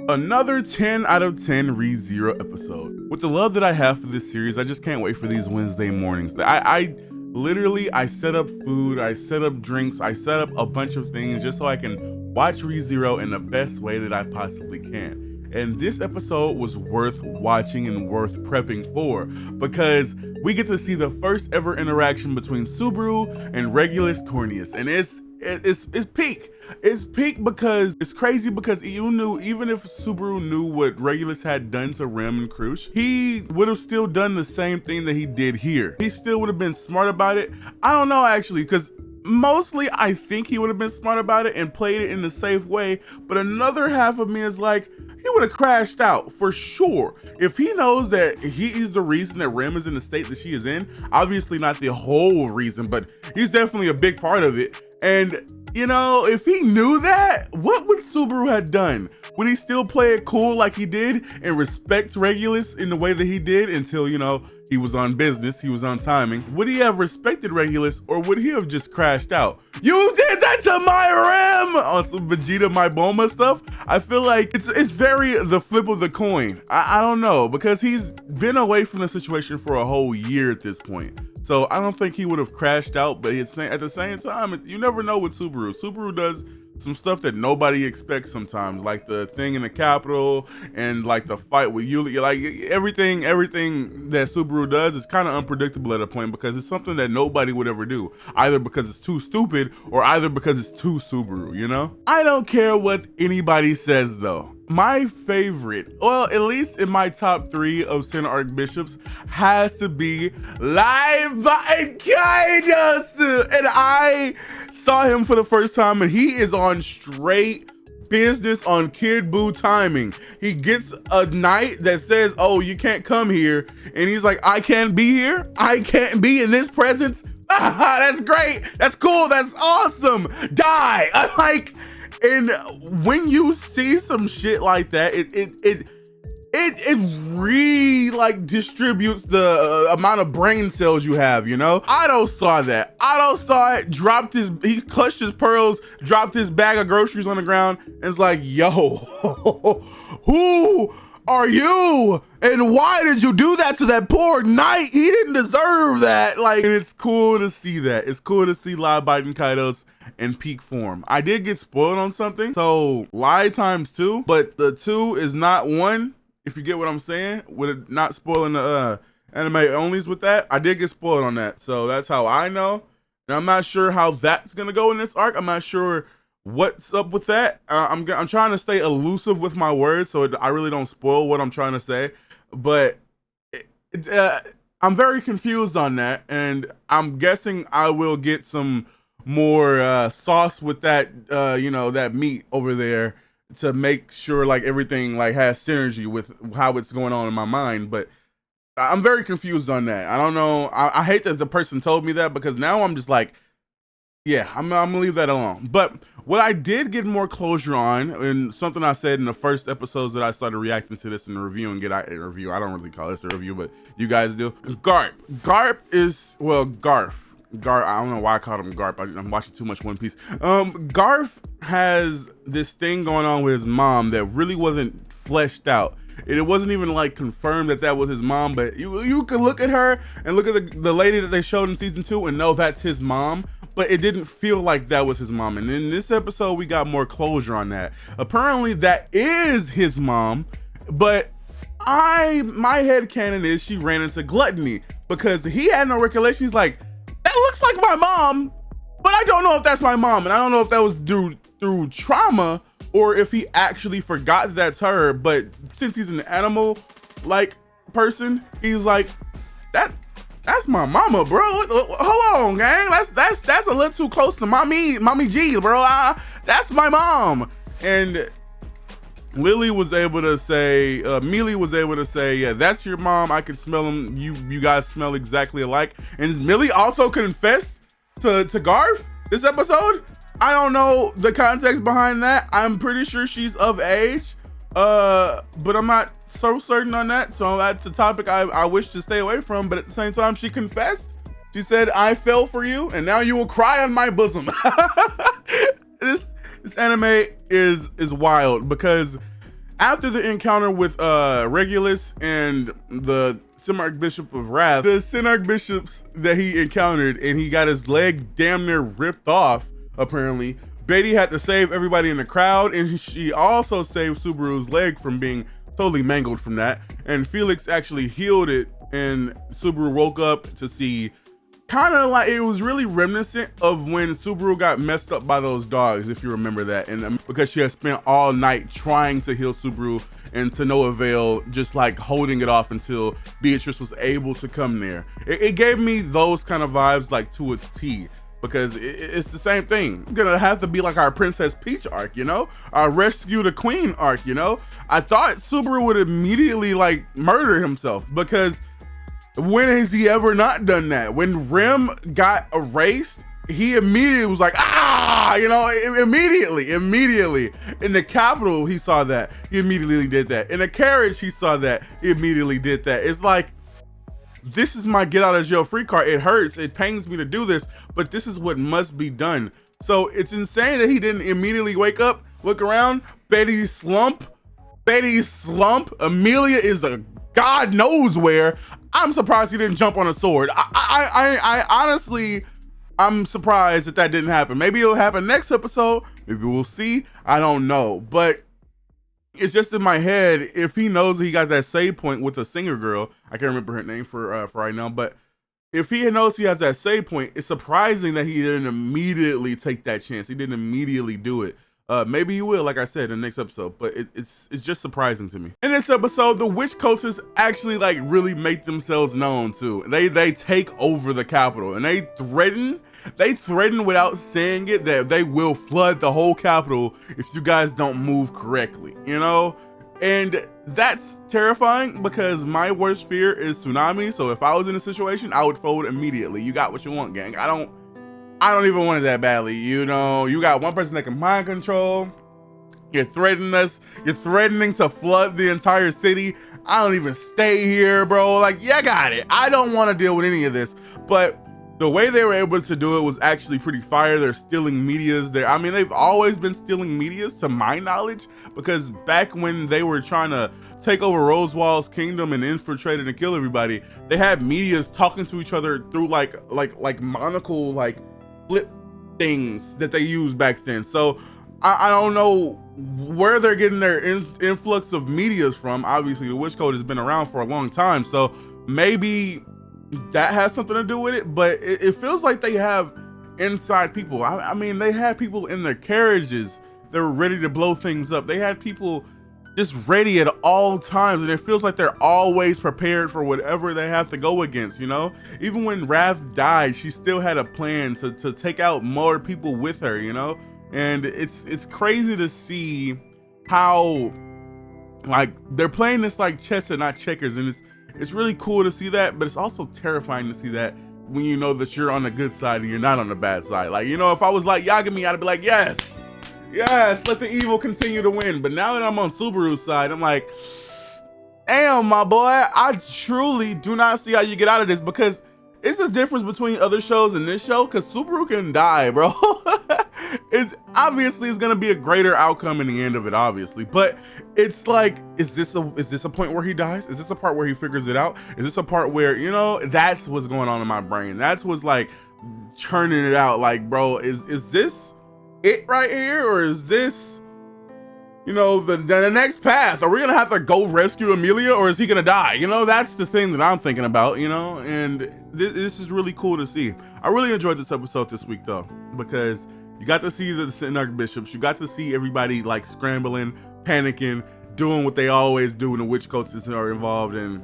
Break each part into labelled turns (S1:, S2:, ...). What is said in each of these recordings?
S1: Another 10 out of 10 Rezero episode. With the love that I have for this series, I just can't wait for these Wednesday mornings. I literally set up food, I set up drinks, I set up a bunch of things just so I can watch Rezero in the best way that I possibly can. And this episode was worth watching and worth prepping for because we get to see the first ever interaction between Subaru and Regulus Corneus, and it's peak. It's peak because it's crazy because you knew, even if Subaru knew what Regulus had done to Rem and Krush, he would have still done the same thing that he did here. He still would have been smart about it. I don't know actually, because mostly I think he would have been smart about it and played it in the safe way, but another half of me is like, he would have crashed out for sure. If he knows that he is the reason that Rem is in the state that she is in, obviously not the whole reason, but he's definitely a big part of it. And you know, if he knew that, what would Subaru have done? Would he still play it cool like he did and respect Regulus in the way that he did until, you know, he was on business, he was on timing? Would he have respected Regulus, or would he have just crashed out? You did that to my Rem! On some Vegeta My Boma stuff. I feel like it's very the flip of the coin. I don't know, because he's been away from the situation for a whole year at this point. So I don't think he would have crashed out, but at the same time, you never know with Subaru. Subaru does some stuff that nobody expects sometimes, like the thing in the Capitol and like the fight with Yuli. Like everything that Subaru does is kind of unpredictable at a point because it's something that nobody would ever do, either because it's too stupid or either because it's too Subaru, you know? I don't care what anybody says though. My favorite, well, at least in my top 3 of Center Archbishops, has to be Live by Kindness. And I saw him for the first time, and he is on straight business on Kid Buu timing. He gets a night that says, oh, you can't come here. And he's like, I can't be here. I can't be in this presence. That's great. That's cool. That's awesome. Die. I'm like, and when you see some shit like that, it really like distributes the amount of brain cells you have, you know? Otto saw that. Otto saw it, he clutched his pearls, dropped his bag of groceries on the ground, and it's like, yo, who are you? And why did you do that to that poor knight? He didn't deserve that. Like, and it's cool to see that. It's cool to see Live Biden Kaidos in peak form. I did get spoiled on something, so lie times 2, but the 2 is not 1, if you get what I'm saying, with it not spoiling the anime onlys with that. I did get spoiled on that, so that's how I know. And I'm not sure how that's gonna go in this arc. I'm not sure what's up with that. I'm trying to stay elusive with my words so I really don't spoil what I'm trying to say, but I'm very confused on that, and I'm guessing I will get some more sauce with that, you know, that meat over there to make sure like everything like has synergy with how it's going on in my mind. But I'm very confused on that. I don't know. I hate that the person told me that, because now I'm just like, yeah, I'm gonna leave that alone. But what I did get more closure on, and something I said in the first episodes that I started reacting to this in the review and I don't really call this a review, but you guys do. Garp is, well, Garf. I don't know why I called him Garp. I'm watching too much One Piece. Garf has this thing going on with his mom that really wasn't fleshed out. It wasn't even like confirmed that was his mom, but you could look at her and look at the lady that they showed in season 2 and know that's his mom, but it didn't feel like that was his mom. And in this episode, we got more closure on that. Apparently that is his mom, but my headcanon is she ran into gluttony because he had no recollection. He's like, that looks like my mom, but I don't know if that's my mom. And I don't know if that was through trauma or if he actually forgot that that's her. But since he's an animal like person, he's like, that's my mama, bro. Hold on, gang. That's a little too close to mommy G, bro. That's my mom. And Mealy was able to say, yeah, that's your mom. I can smell them. You guys smell exactly alike. And Mealy also confessed to Garf this episode. I don't know the context behind that. I'm pretty sure she's of age, but I'm not so certain on that. So that's a topic I wish to stay away from. But at the same time, she confessed. She said, I fell for you, and now you will cry on my bosom. This anime is wild because After the encounter with Regulus and the Semi-Archbishop of Wrath, the Semi-Archbishops that he encountered, and he got his leg damn near ripped off, apparently, Betty had to save everybody in the crowd, and she also saved Subaru's leg from being totally mangled from that. And Felix actually healed it, and Subaru woke up to see kind of like, it was really reminiscent of when Subaru got messed up by those dogs, if you remember that. And because she had spent all night trying to heal Subaru and to no avail, just like holding it off until Beatrice was able to come there. It gave me those kind of vibes, like to a T, because it's the same thing. It's gonna have to be like our Princess Peach arc, you know? Our Rescue the Queen arc, you know? I thought Subaru would immediately like murder himself, because when has he ever not done that? When Rem got erased, he immediately was like, ah, you know, immediately. In the Capitol, he saw that. He immediately did that. In a carriage, he saw that. He immediately did that. It's like, this is my get out of jail free card. It hurts, it pains me to do this, but this is what must be done. So it's insane that he didn't immediately wake up, look around, Betty's slump. Amelia is a God knows where. I'm surprised he didn't jump on a sword. I honestly, I'm surprised that didn't happen. Maybe it'll happen next episode. Maybe we'll see. I don't know. But it's just in my head, if he knows he got that save point with the singer girl, I can't remember her name for right now, but if he knows he has that save point, it's surprising that he didn't immediately take that chance. He didn't immediately do it. Maybe he will, like I said, in the next episode, but it's just surprising to me. In this episode, the witch cultists actually like really make themselves known too. They take over the Capitol, and they threaten without saying it that they will flood the whole Capitol if you guys don't move correctly, you know? And that's terrifying, because my worst fear is tsunami. So if I was in a situation, I would fold immediately. You got what you want, gang. I don't even want it that badly, you know? You got one person that can mind control. You're threatening us. You're threatening to flood the entire city. I don't even stay here, bro. Like, you got it. I don't want to deal with any of this. But the way they were able to do it was actually pretty fire. They're stealing medias there. I mean, they've always been stealing medias to my knowledge, because back when they were trying to take over Rosewall's kingdom and infiltrate it and kill everybody, they had medias talking to each other through like monocle, like flip things that they used back then. So I don't know where they're getting their influx of medias from. Obviously the witch code has been around for a long time, so maybe that has something to do with it. But it feels like they have inside people. I mean, they had people in their carriages that were ready to blow things up. They had people just ready at all times, and it feels like they're always prepared for whatever they have to go against, you know? Even when Wrath died, she still had a plan to take out more people with her, you know? And it's crazy to see how like they're playing this like chess and not checkers, and it's really cool to see that, but it's also terrifying to see that when you know that you're on the good side and you're not on the bad side. Like, you know, if I was like Yagami, I'd be like, yes, let the evil continue to win. But now that I'm on Subaru's side, I'm like, damn, my boy, I truly do not see how you get out of this, because it's the difference between other shows and this show, because Subaru can die, bro. It's obviously it's gonna be a greater outcome in the end of it, obviously, but it's like, is this a point where he dies? Is this a part where he figures it out? Is this a part where, you know, that's what's going on in my brain? That's what's like churning it out. Like, bro, is this it right here, or is this, you know, the next path? Are we gonna have to go rescue Amelia, or is he gonna die? You know, that's the thing that I'm thinking about, you know. And this is really cool to see. I really enjoyed this episode this week though, because you got to see the Synarch bishops. You got to see everybody like scrambling, panicking, doing what they always do when the witch cultists are involved, and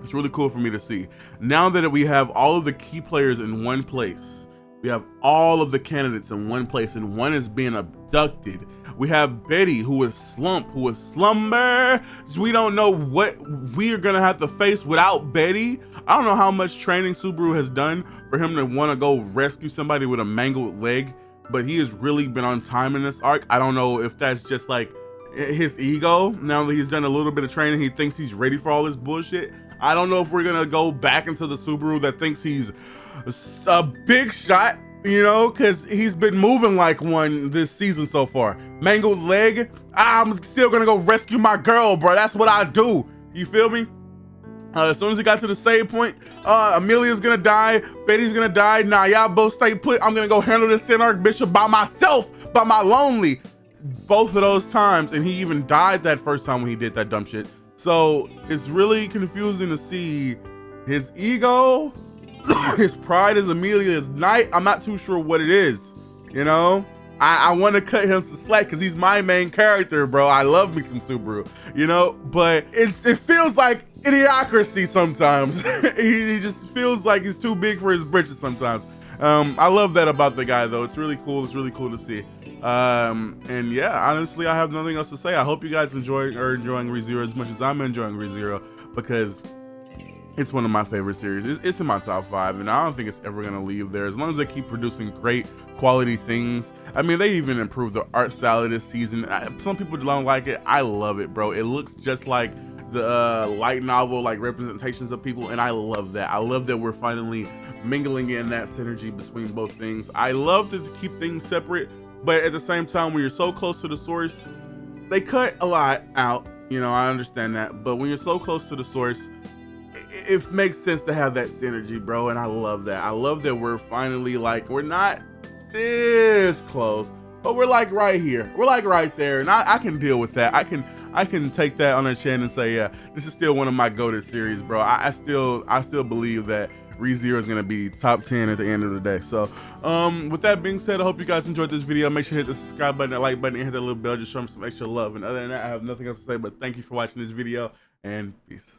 S1: it's really cool for me to see. Now that we have all of the key players in one place, we have all of the candidates in one place, and one is being abducted. We have Betty, who is slumber. We don't know what we are gonna have to face without Betty. I don't know how much training Subaru has done for him to want to go rescue somebody with a mangled leg, but he has really been on time in this arc. I don't know if that's just like his ego. Now that he's done a little bit of training, he thinks he's ready for all this bullshit. I don't know if we're gonna go back into the Subaru that thinks he's a big shot you know, because he's been moving like one this season so far. Mangled leg, I'm still gonna go rescue my girl, bro. That's what I do. You feel me? As soon as he got to the save point, Amelia's gonna die, Betty's gonna die. Nah, y'all both stay put. I'm gonna go handle this Sin Archbishop by myself, by my lonely. Both of those times, and he even died that first time when he did that dumb shit. So it's really confusing to see his ego, his pride as Amelia's knight. I'm not too sure what it is, you know? I want to cut him some slack because he's my main character, bro. I love me some Subaru, you know? But it feels like idiocracy sometimes. he just feels like he's too big for his britches sometimes. I love that about the guy, though. It's really cool. It's really cool to see. And yeah, honestly, I have nothing else to say. I hope you guys enjoying Rezero as much as I'm enjoying Rezero, because it's one of my favorite series. It's in my top 5, and I don't think it's ever gonna leave there as long as they keep producing great quality things. I mean, they even improved the art style of this season. Some people don't like it. I love it, bro. It looks just like the light novel like representations of people, and I love that. I love that we're finally mingling in that synergy between both things. I love to keep things separate, but at the same time, when you're so close to the source, they cut a lot out. You know, I understand that, but when you're so close to the source, it makes sense to have that synergy, bro, and I love that. I love that we're finally, like, we're not this close, but we're like right here. We're like right there, and I can deal with that. I can take that on the chin and say, yeah, this is still one of my go-to series, bro. I still believe that Rezero is gonna be top 10 at the end of the day. So with that being said, I hope you guys enjoyed this video. Make sure to hit the subscribe button, that like button, and hit that little bell. Just show them some extra love. And other than that, I have nothing else to say, but thank you for watching this video, and peace.